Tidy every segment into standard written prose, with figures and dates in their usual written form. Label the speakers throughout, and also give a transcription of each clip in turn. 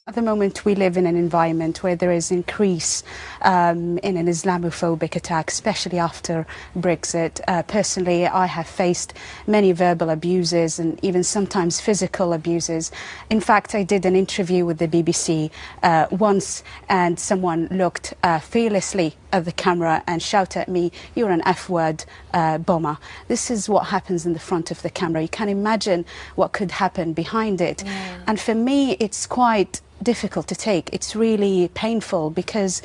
Speaker 1: At the moment, we live in an environment where there is increase in an Islamophobic attack, especially after Brexit. Personally, I have faced many verbal abuses and even sometimes physical abuses. In fact, I did an interview with the BBC once, and someone looked fearlessly at the camera and shouted at me, "You're an F-word bomber." This is what happens in the front of the camera. You can imagine what could happen behind it. Yeah. And for me, it's quite difficult to take. It's really painful because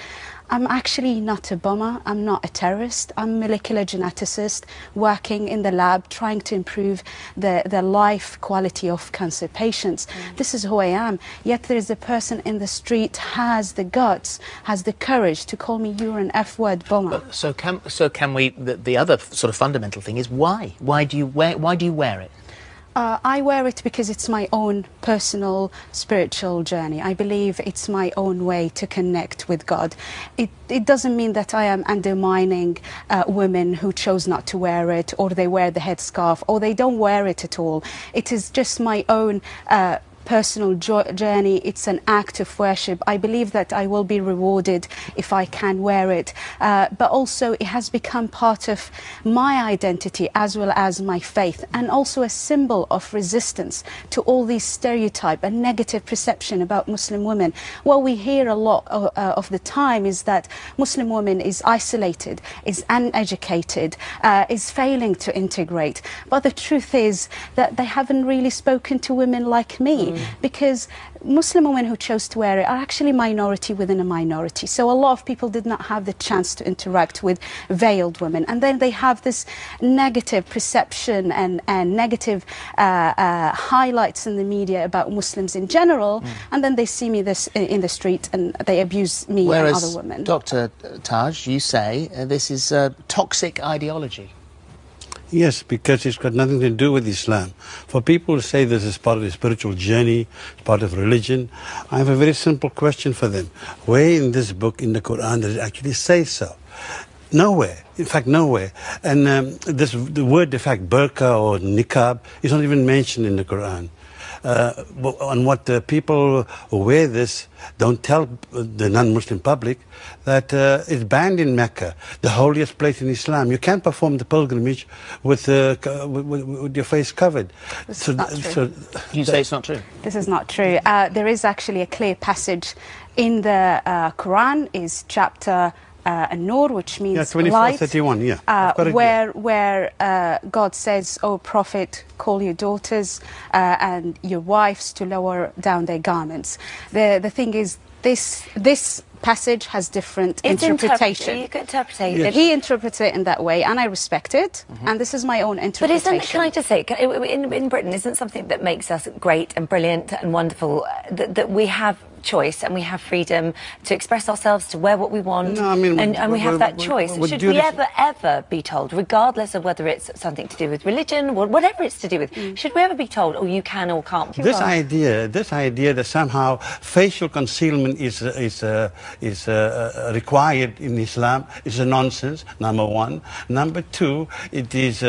Speaker 1: I'm actually not a bomber, I'm not a terrorist, I'm a molecular geneticist working in the lab trying to improve the life quality of cancer patients. This is who I am. Yet there is a person in the street has the guts, has the courage to call me, "You're an F-word bomber."
Speaker 2: So can we, the other sort of fundamental thing is why? Why do you wear it?
Speaker 1: I wear it because it's my own personal spiritual journey. I believe it's my own way to connect with God. It doesn't mean that I am undermining women who chose not to wear it, or they wear the headscarf, or they don't wear it at all. It is just my own personal journey. It's an act of worship. I believe that I will be rewarded if I can wear it, but also it has become part of my identity as well as my faith, and also a symbol of resistance to all these stereotype and negative perception about Muslim women. What we hear a lot of the time is that Muslim women is isolated, is uneducated, is failing to integrate, but the truth is that they haven't really spoken to women like me. Because Muslim women who chose to wear it are actually minority within a minority. So a lot of people did not have the chance to interact with veiled women. And then they have this negative perception and negative highlights in the media about Muslims in general. And then they see me in the street and they abuse me and other women.
Speaker 2: Dr. Taj, you say this is a toxic ideology.
Speaker 3: Yes, because it's got nothing to do with Islam. For people who say this is part of the spiritual journey, part of religion, I have a very simple question for them. Where in this book, in the Quran, does it actually say so? Nowhere. In fact, nowhere. And the word, in fact, burqa or niqab is not even mentioned in the Quran. On what the people who wear this don't tell the non-Muslim public, that it's banned in Mecca, the holiest place in Islam. You can't perform the pilgrimage with your face covered.
Speaker 1: This is not true.
Speaker 2: You say it's not true?
Speaker 1: This is not true. There is actually a clear passage in the Quran, is chapter An-Nur, which means
Speaker 3: 24:31,
Speaker 1: light, where God says, "O Prophet, call your daughters and your wives to lower down their garments." The thing is, this passage has different interpretation.
Speaker 4: You can interpret it.
Speaker 1: Yes. He interprets it in that way, and I respect it, and this is my own interpretation.
Speaker 4: But can I just say, in Britain, isn't something that makes us great and brilliant and wonderful that we have choice and we have freedom to express ourselves, to wear what we want,
Speaker 3: no, I mean,
Speaker 4: and we have that choice? Should we ever be told, regardless of whether it's something to do with religion or whatever it's to do with, should we ever be told, "Oh, you can or can't"?
Speaker 3: This idea that somehow facial concealment is required in Islam is a nonsense, number one. Number two, it is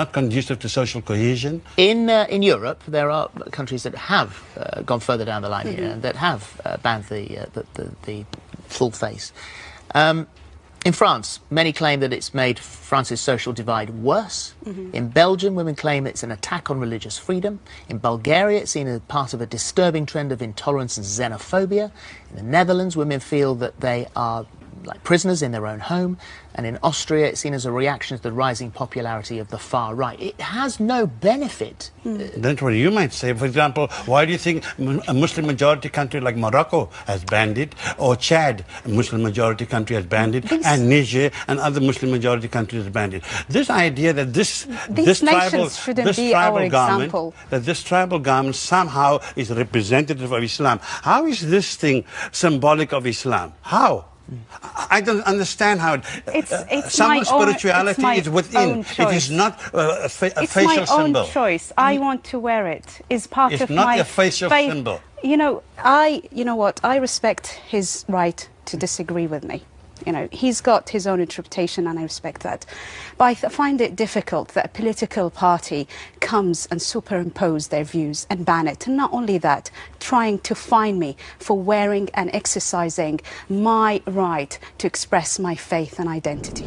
Speaker 3: not conducive to social cohesion.
Speaker 2: In Europe, there are countries that have gone further down the line here, that have banned the full face. In France, many claim that it's made France's social divide worse. In Belgium, women claim it's an attack on religious freedom. In Bulgaria, it's seen as part of a disturbing trend of intolerance and xenophobia. In the Netherlands, women feel that they are like prisoners in their own home. And in Austria, it's seen as a reaction to the rising popularity of the far right. It has no benefit.
Speaker 3: That's what you might say. For example, why do you think a Muslim-majority country like Morocco has banned it, or Chad, a Muslim-majority country, has banned it, and Niger and other Muslim-majority countries have banned it? This idea that this tribal garment somehow is representative of Islam. How is this thing symbolic of Islam? How? I don't understand how some spirituality is within. It is not a facial symbol.
Speaker 1: It's my own choice. I want to wear it. It's part of my faith.
Speaker 3: It's not a facial symbol.
Speaker 1: You know what? I respect his right to disagree with me. You know, he's got his own interpretation, and I respect that. But I find it difficult that a political party comes and superimpose their views and ban it. And not only that, trying to fine me for wearing and exercising my right to express my faith and identity.